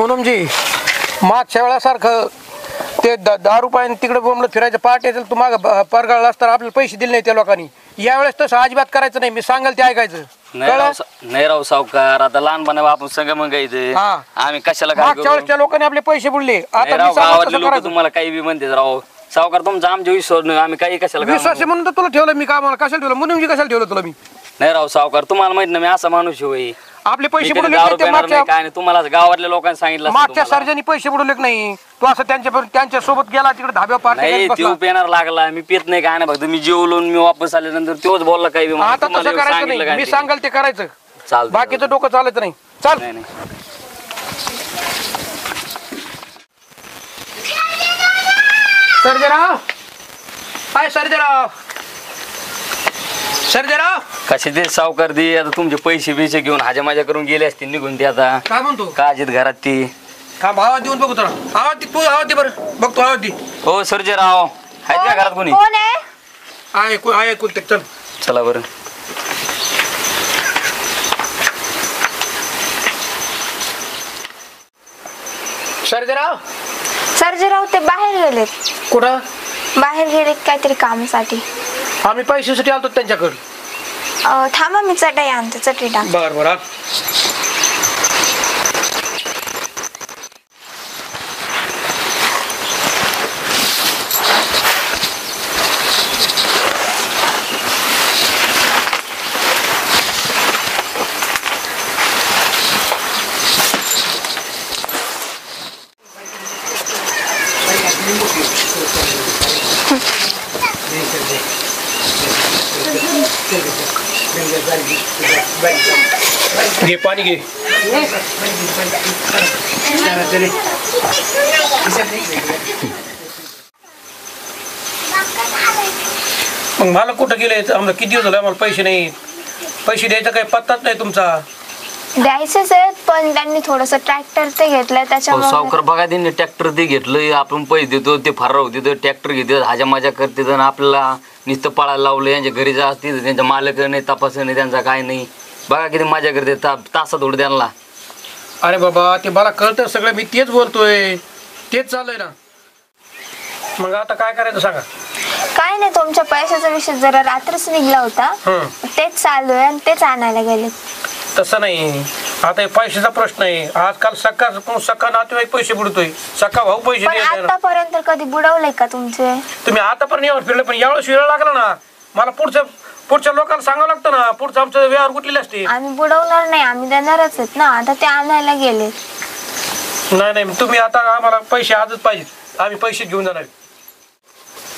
पूनमजी मागच्या वेळासारखं ते 10 रुपयाने तिकडे बोंबलं फिरायचं पाठ येतील तू माग परगाळला असताना आपल्याला पैसे दिले नाही त्या लोकांनी. यावेळेस तसं अजिबात करायचं नाही. मी सांगाल ते ऐकायचं. नाही राव सावकार, आता लहानपणा आपण सगळं मग आम्ही कशाला काय मागच्या वेळेस त्या लोकांनी आपले पैसे बुडले. आता गावातले लोक तुम्हाला काही बी म्हणते राव. सावकार तुमचा आमच्या विश्वास नाही, आम्ही काही कशाला विश्वास म्हणून तर तुला ठेवलं मी. का मला कशाला ठेवलं? मुनीमजी कशाला ठेवलं तुला मी? नाही राव सावकार, तुम्हाला माहित ना मी असा माणूस होई. आपले पैसे बुडवले काय नाही, तुम्हाला गावातल्या लोकांनी सांगितलं मागच्या सर्जानी पैसे बुडवले नाही. तू असं त्यांच्या सोबत गेला तिकडे धाब्यावर पार्टी तो पेणार लागला. मी पेत नाही काय नाही, फक्त मी जेवलो मी वापस आल्यानंतर तोच बोलला काही. आता तसं करायचं नाही. मी सांगाल ते करायचं. चालतं, बाकीचं डोकं चालायचं नाही. चाल सर्जेराव. काय सर्जेराव? सर्जेराव कसे ते सावकार दे आता तुमचे पैसे बिसे घेऊन हाजा माझ्या करून गेले असते निघून ते. आता काय म्हणतो काजीत घरात ती का आवाज देऊन बघू तुला. आवाज दे, तू आवाज दे बरं. बघ तू आवाज दे. हो सर्जेराव आहेत का घरात कोणी? आहे कुठे? चल चला बरं. सर्जेराव ते बाहेर गेलेत. कुठं बाहेर गेलेत? काहीतरी कामासाठी. आम्ही पैशासाठी आलतो त्यांच्याकडे. थांबा मी चटई आणते. चटई टाक. बर बर. घे पाणी घे. मग मला कुठं गेले? आम्हाला किती दिवस झाले आम्हाला पैसे नाही. पैसे द्यायचा काही पत्ताच नाही तुमचा. द्यायचेच आहेत पण त्यांनी थोडस ट्रॅक्टर ते घेतलंय त्याच्यामुळे. सावकार बघा त्यांनी ट्रॅक्टर ते घेतलं. आपण पैसे देतो ते फराव देतो ट्रॅक्टर घेतात हाजा माझ्या करते. आपल्याला नुसतं पळायला लावलं. यांच्या घरी जा असते त्यांचा मालक नाही तपास नाही त्यांचा काय नाही. बघा किती माझ्या करते तासात थोडं त्यांना. अरे बाबा ते मला कळतं सगळं. मी तेच बोलतोय. तेच चाललंय ना. मग आता काय करायचं सांगा. काय नाही तुमच्या पैशाचा विषय जरा रात्रच निघला होता. तेच चालू आहे आणि तेच आणायला गेले. तसं नाही. आता पैशाचा प्रश्न आहे. आजकाल सख्खा नातेवाईक पैसे बुडतोय. सख्खा भाऊ पैसे द्यायला. आतापर्यंत कधी बुडवलंय का तुमचे? तुम्ही आतापर्यंत यावर फिरले पण यावेळेस वेळ लागला ना. मला पुढच्या लोकांना सांगावं लागतं ना. पुढचं आमचं व्यवहार कुठलेले असते. आम्ही बुडवणार नाही. आम्ही देणारच आहेत ना. आता ते आणायला गेले. नाही तुम्ही आता आम्हाला पैसे आजच पाहिजे. आम्ही पैसे घेऊन जाणार.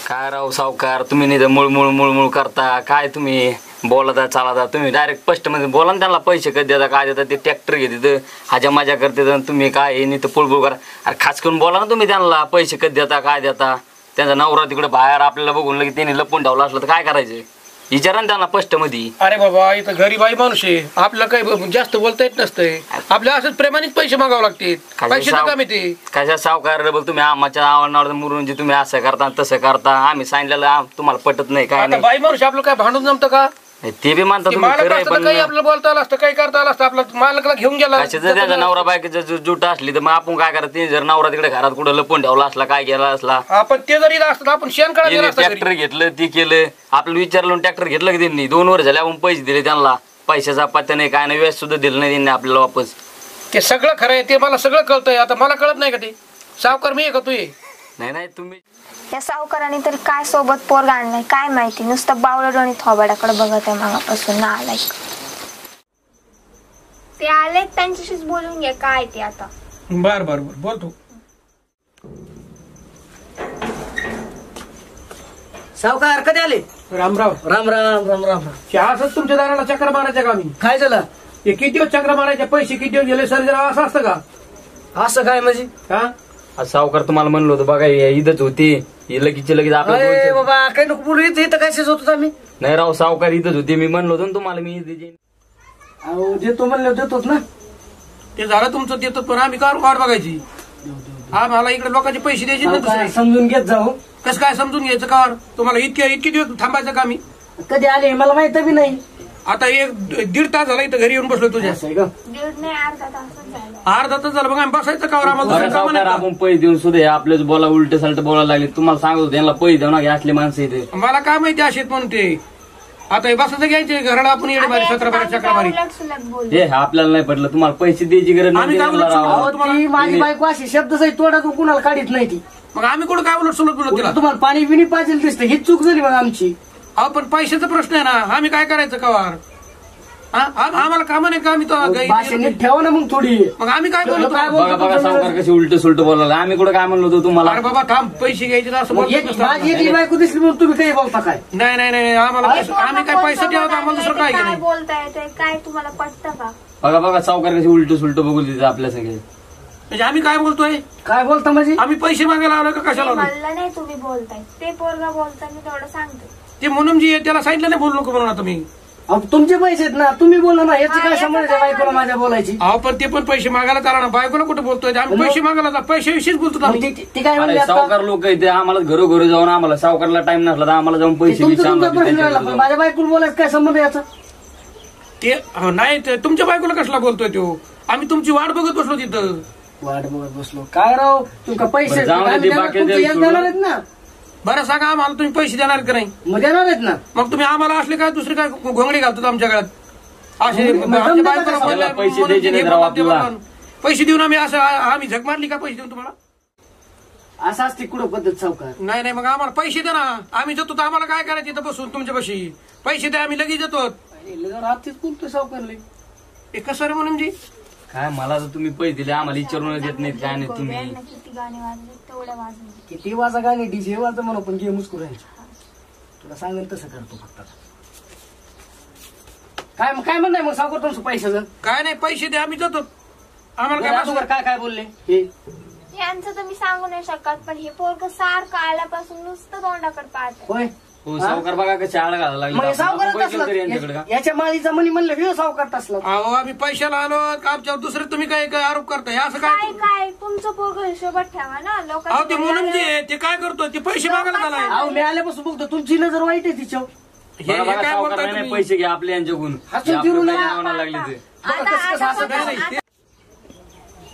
काय राव सावकार तुम्ही नाही तर मुळमुळ करता. काय तुम्ही बोलता चालता. तुम्ही डायरेक्ट स्पष्ट मध्ये बोला ना त्यांना. पैसे कधी देता काय देतात ते ट्रॅक्टर घेते हाजा माझ्या करते. तुम्ही काय नाही तर पुळबुळ करा. अरे खास करून बोला ना तुम्ही त्यांना. पैसे कधी देता काय देता. त्यांचा नवरा तिकडे बाहेर आपल्याला बघून लगे त्यांनी लपून ठेवलं असलं तर काय करायचं? विचारा ना त्यांना स्पष्ट मध्ये. अरे बाबा इथं गरीबाई माणूस आहे. आपल्याला काही जास्त बोलता येत नसतंय. आपल्या असंच प्रेमानेच पैसे मागावं लागते. पैसे काम येते. कशा सावकार बोल तुम्ही आम्हाच्या आवडणार मुरून जे तुम्ही असं करता तसं करता. आम्ही सांगितलेलं तुम्हाला पटत नाही काय नाही. बाई माणूस आपलं काय भांडून जमतं का? ते बी मानता तुम्ही. आपलं बोलता आलं असतं काही करता आलं असतं. आपलं मालकला घेऊन गेला. त्यांचा नवरा बायकोची जुट असली तर मग आपण काय करत. जर नवरा तिकडे घरात कुठं लपून ठेवला असला काय केला असला. आपण ते जरी असतं आपण शेण काढायला. ट्रॅक्टर घेतलं ती केलं. आपलं विचारलं ट्रॅक्टर घेतलं की त्यांनी 2 वर्ष झाले आपण पैसे दिले त्यांना. पैशाचा पत्ता नाही काय नाही. व्याज सुद्धा दिलं नाही त्यांनी आपल्याला वापस. ते सगळं खरं आहे. ते मला सगळं कळतंय. आता मला कळत नाही का ते? सावकार मी आहे का तू? नाही तुम्ही. या सावकाराने तरी काय सोबत पोर आणलाय काय माहिती. नुसतं बावळट आणि थोबाडाकडे बघत आहे मागापासून ना आलाय. ते आले त्यांच्याशीच बोलून घ्या काय ते आता. बर बोल तू. सावकार कधी आले? राम राम. राम राम राम राम. असंच तुमच्या दाराला चक्र मारायच्या का? मी काय झालं? हे किती दिवस चक्र मारायचे? पैसे किती दिवस गेले? सर जरा असं असतं का? असं काय म्हणजे? हा सावकार तुम्हाला म्हणलो होतं बघा ईदच होती. लगेच अरे बाबा काही नको बोलू. इथं काय शेज होतो आम्ही. नाही राव सावकार ईदच होती. मी म्हणलो होतो तुम्हाला मी ईद देतो म्हणलं देतोच ना. ते झालं तुमचं देतो पण आम्ही कार वाट बघायची. आम्हाला इकडे लोकांचे पैसे द्यायचे ना. समजून घेत जाऊ. कसं काय समजून घ्यायचं का? तुम्हाला इतके दिवस थांबायचं का? मी कधी आले मला माहित बी नाही. आता एक 1.5 तास झाला इथं घरी येऊन बसलो तुझ्या. असं आहे का? दीड नाही अर्धा तासच झाला. अर्धा तास झाला. मग आम्ही बसायचं का आम्हाला बरं दुसरं काम सावकार, नाही आपण पैसे देऊन सुद्धा आपलेच बोला उलट सलट बोलायला लागले. तुम्हाला सांगत होते यांना पैसे देऊ नका, असले माणसं इथे. का? मला काय माहिती असेल म्हणून ते. आता हे बसायचं घ्यायचे घराला आपण येडे मारी 17 बारी चक्रा मारी. उलट सुलट बोल. हे आपल्याला नाही पडलं. तुम्हाला पैसे द्यायची गरज आम्ही काय नाही. उलट सुलट राव. बोलतो? अहो, ती माझी बायको अशी शब्द सहित तोंडातून कुणाला काढीत नाही ती. मग आम्ही कुठं काय उलट सुलट बोलत तिला? तुम्हाला पाणी बिणी पाहिजे दिसतं, ही चूक झाली मग आमची. अहो पण पैशाचा प्रश्न आहे ना. आम्ही काय करायचं कवार? आम्हाला काम नाही का? आम्ही भाषा तो नीट ठेवा ना मग थोडी. मग आम्ही काय बोलतो? काय बघा बघा सावकार कशी उलट सुलट बोलायला. आम्ही कुठं काय म्हणलो होतो तुम्हाला? अरे बाबा थांब, पैसे घ्यायचे ना असं मग बोलतो एक नसतं. माझी एकली बायको दिसली म्हणून तुम्ही काही बोलता काय? नाही नाही नाही आम्हाला आम्ही काय पैसे ठेवतो आम्हाला दुसरं काय काय नाही. बोलता येतंय काय तुम्हाला पटतं का? बघा बघा सावकार कशी उलट सुलट बघू देते आपल्या सगळे. म्हणजे आम्ही काय बोलतोय? काय बोलता म्हणजे? आम्ही पैसे मागायला आलो का कशाला आलो? म्हणलं नाही तुम्ही बोलताय, ते पोरगा बोलताय मी तेवढं सांगते. ते म्हणून जी आहे त्याला सांगितलं नाही बोलू नको म्हणून आता मी. अहो, तुमचे पैसे आहेत ना, तुम्ही बोला ना. याची काय समज आहे बायकोला माझ्या बोलायची? अहो पण ते पण पैसे मागायला चाला ना. बायकोला कुठं बोलतोय? आम्ही पैसे मागायला पैशाविषयीच बोलतो ना मग आम्ही. ती काय म्हणली अरे आता? सावकार लोक इथे आम्हाला घरोघरी जाऊन आम्हाला सावकारला टाइम नसला तर आम्हाला जाऊन पैसे तुमचा विचारला प्रश्न राहिला, पण माझ्या बायकोला बोलायचं काय संबंध आहे याचा? ते नाही ते तुमच्या बायकोला कसला बोलतोय तो? आम्ही तुमची वाट बघत बसलो तिथं. वाट बघत बसलो काय राव? तुमका पैसे बरं, जाऊ दे, आम्ही ते देणार, बाकी तुमचं जे याच सोडून. देणार आहेत ना? बरं सांगा आम्हाला तुम्ही पैसे देणार का नाही? मग देणार आहेत ना. मग तुम्ही आम्हाला असले काय दुसरे काय घोंगडी घालतात आमच्या गळ्यात असे? मग आमच्या दम बायकोला देता बोलले, का? पैसे म्हणून द्यायचे ते नाहीत हे राव बोलतात, ते आपल्याला. बोलतात. पैसे देऊन आम्ही झक मारली का पैसे देऊन तुम्हाला? असं असते कुठं पद्धत सावकार? नाही नाही मग आम्हाला पैसे द्या ना. आम्ही जातो तर आम्हाला काय करायचं इथं बसून तुमच्यापाशी? पैसे द्या आम्ही लगेच येतो. रात्रीच बोलतोय सावकारले. हे कसं रे म्हणून जी? काय मला तर तुम्ही पैसे दिले आम्हाला विचारून देत नाहीत काय नाही तुम्ही. गोव्याला किती गाणे वाजले तेवढ्या वाजले. किती वाजा गाणी डीजे वाजता म्हणून पण गेमच करायची. तुला सांगेल तसं करतो फक्त. काय काय म्हणताय मग सावकार तुमचं पैशाचं? काय नाही पैसे द्या आम्ही जातो. आम्हाला बरं, काय अगोदर काय काय बोलले हे? यांचं तर मी सांगू नाही शकत, पण हे पोरग सारखं आल्यापासून नुसतं तोंडाकडे पाहत. होय हो सावकार बघा कशी आळ घालायला लागली. मग आपण सावकारच पैसे तरी यांच्याकडे असला का? याच्या माळीचा म्हणी म्हणलं हे सावकार तसला. अहो आम्ही पैशाला आलो का आमच्यावर दुसरे तुम्ही काय काय आरोप करताय? असं काय काय? काय तुमचं पोरग हिशोबात ठेवा ना. अहो ते म्हणून जे ते काय करतो? ते पैसे मागायला झालाय. अहो मी आल्यापासून बघतो तुमची नजर वाईट आहे तिच्यावर. हे बघा, बघा, काय सावकार बोलताय नाही तुम्ही? पैसे घ्या आपले यांच्याकडून. हसून आपलं फिरून काही नका. आणायला लागली ते. बघा कसं कसं असं नाही, नाही, ते-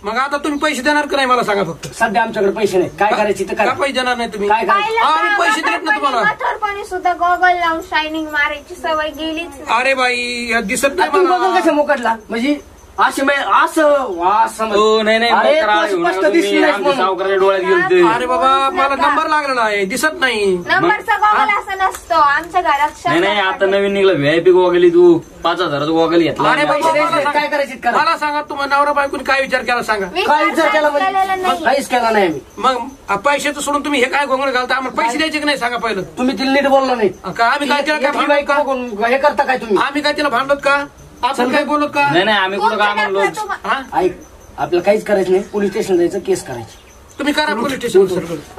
मग आता तुम्ही पैसे देणार का नाही मला सांगा फक्त. सध्या आमच्याकडे पैसे नाही. काय करायची तर का करा. पैसे देणार नाही तुम्ही? काय करायचं? आम्ही पैसे देत ना तुम्हाला. म्हातारपणी सुद्धा गॉगल लावून शायनिंग मारायची सवय गेलीच नाही. अरे बाई हे दिसत नाही तुम्ही बघा मला. कशा मुकटला म्हणजे असं असं हो नाही नाही अरे, मकर आळे तू घेऊन स्पष्ट आलो दिसली तुम्ही. नाहीस आमच्या म्हणून. सावकाराच्या डोळ्यात गेलते. अरे बाबा मला नंबर लागलेला आहे दिसत नाही. नंबरचा गॉगल असा नसतो आमच्या घरात. नाही नाही आता नवीन निघला व्हीआयपी गोगली तू 5,000चा गोगल घेतला. अरे पैसे बाबा, द्यायचे मला काय करायचे करा. मला सांगा तुम्हाला नवरा बायकोनी काय विचार केला सांगा? काय विचार केला म्हणजे? केलेला नाही. काहीच केला नाही आम्ही. मग पैशाचं सोडून तुम्ही हे काय घोंगडे घालता? आम्हाला पैसे द्यायचे की नाही सांगा पहिलं. तुम्ही तिला नीट बोलला नाही. का आम्ही काय केलं? काय एकली भांडलो बायको का? बघून हे करता काय तुम्ही? आम्ही काय तिला भांडलोत का? आपण काय बोलत का? नाही नाही आम्ही कुठं काय म्हणलो. तुमच्या नंबर हा? ऐक आपल्याला काहीच करायचं नाही. पोलीस स्टेशन जायचं केस करायची. तुम्ही करा पोलीस स्टेशन.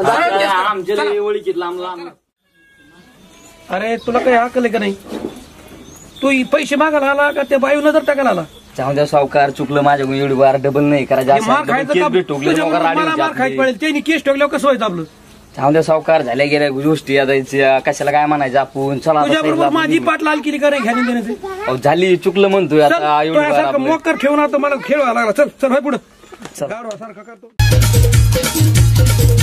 आमच्या लई ओळखीत लांब लांब. अरे तुला काही अकल आहे का नाही? तू ही पैसे मागायला आला का त्या बायू नजर टाकायला आला? जाऊ द्या सावकार चुकलं माझ्याकडून एवढी बार डबल नाही करायचं. हे मार खायचं केस बी का? ठोकले तुझ्यामुळे मोकार मला मार खायचं पडेल. त्यांनी केस ठोकल्यावर कसं व्हायचं आपलं? जाऊ द्या सावकार झाल्या गेल्या गोष्टी यादायच्या कशाला काय म्हणायचं आपण. चला आता तुझ्या साईडला बरोबर आपण माझी निघू. पाठ लाल केली का रे घ्याने देण्याचे? अहो, झाली चुकलं म्हणतोय आता एवढी बार सारखं आपलं. मोकर ठेवून आता मला खेळवा लागला. चल चल भाई पुढं चल. गाढवासारखं करतो.